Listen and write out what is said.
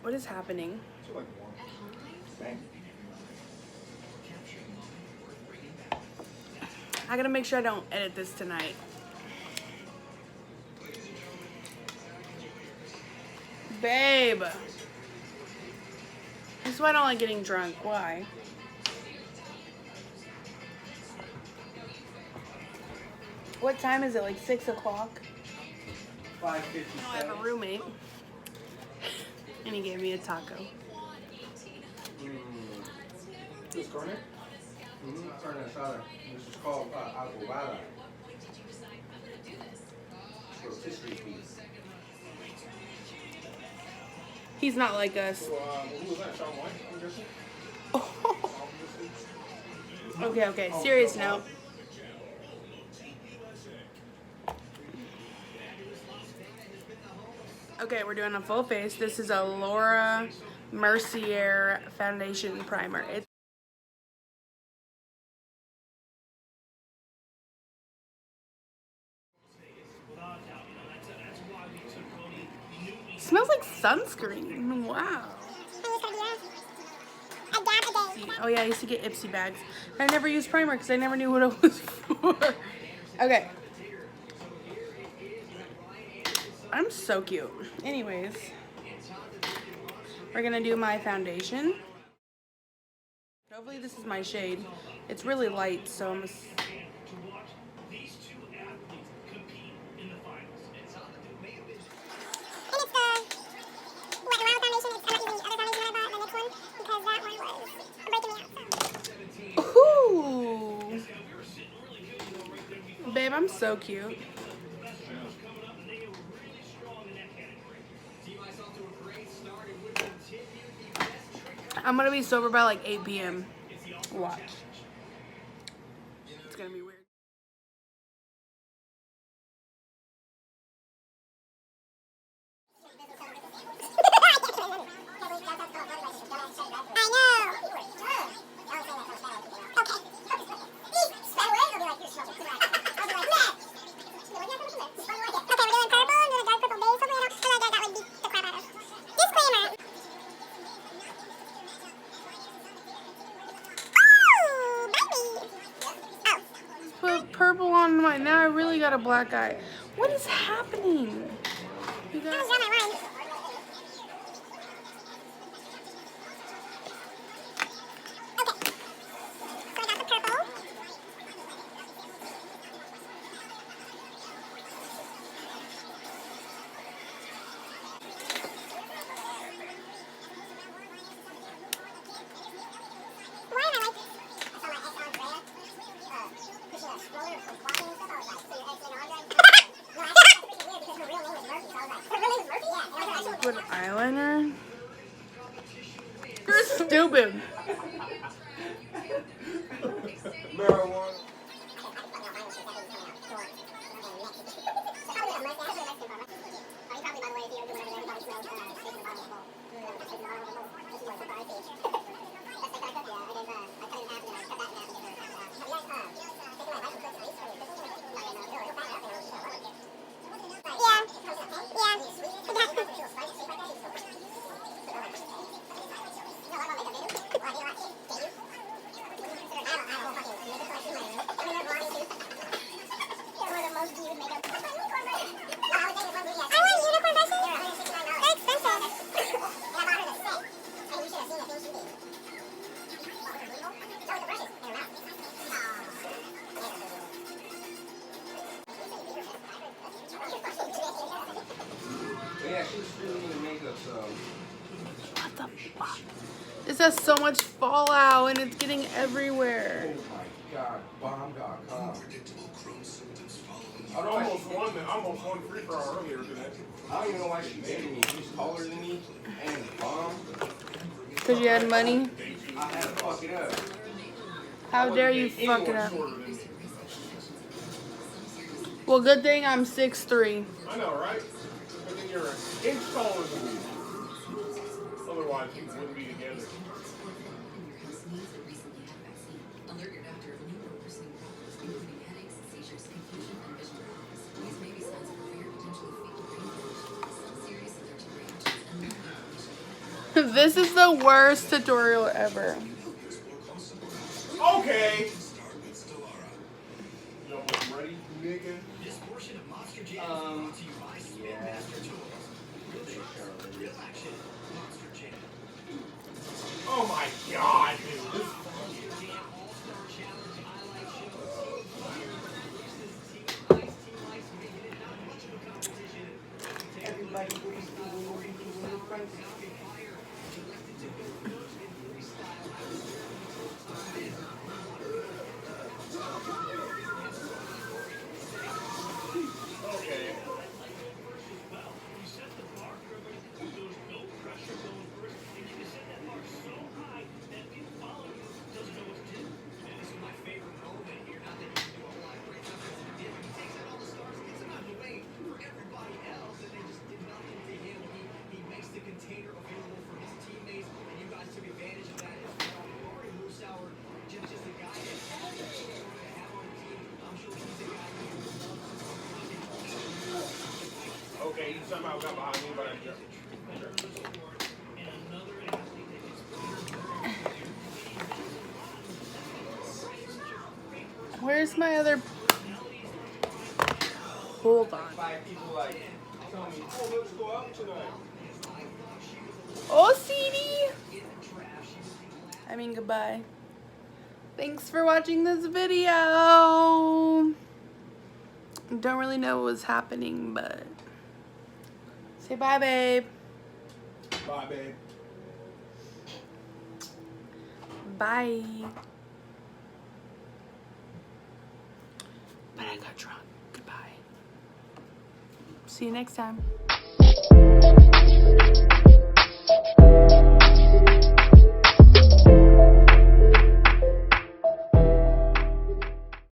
What is happening? I gotta make sure I don't edit this tonight. Babe. This is why I don't like getting drunk. Why? What time is it? Like 6 o'clock? 5:57. I have a roommate. And he gave me a taco. This corner? Carne asada. This is called adobada. Rotisserie beef. He's not like us. Who was that? Shaun White, I'm guessing? Okay. Serious note. Okay, we're doing a full face. This is a Laura Mercier foundation primer. It smells like sunscreen. Wow. Oh yeah, I used to get Ipsy bags. I never used primer because I never knew what it was for. Okay. I'm so cute. Anyways, we're gonna do my foundation. Hopefully this is my shade. It's really light, so I'm just... Ooh. Babe, I'm so cute. I'm gonna be sober by like 8 p.m. Watch. It's gonna be weird. Put purple on my, now I really got a black eye. What is happening? You guys? Put eyeliner? You're stupid. Marijuana. Yeah, she was doing the makeup, so. What the fuck? This has so much fallout and it's getting everywhere. Oh my god, bomb got caught. I almost won free for hour earlier today. I don't even know why she made me. She's taller than me and bomb. Because you had money? I had to fuck it up. How dare you fuck it up? Well, good thing I'm 6'3". I know, right? But then you're an inch taller than me. Otherwise, you wouldn't be together. This is the worst tutorial ever. Okay. You almost ready, nigga? Yeah. Oh my god, dude. This Everybody okay. Okay, you somehow got behind me, but I just. Where's my other? Hold on. 5 people like tell me, oh, let's go out tonight. Oh, CD. I mean, goodbye. Thanks for watching this video. Don't really know what was happening, but say bye, babe. Bye, babe. Bye. But I got drunk. Goodbye. See you next time.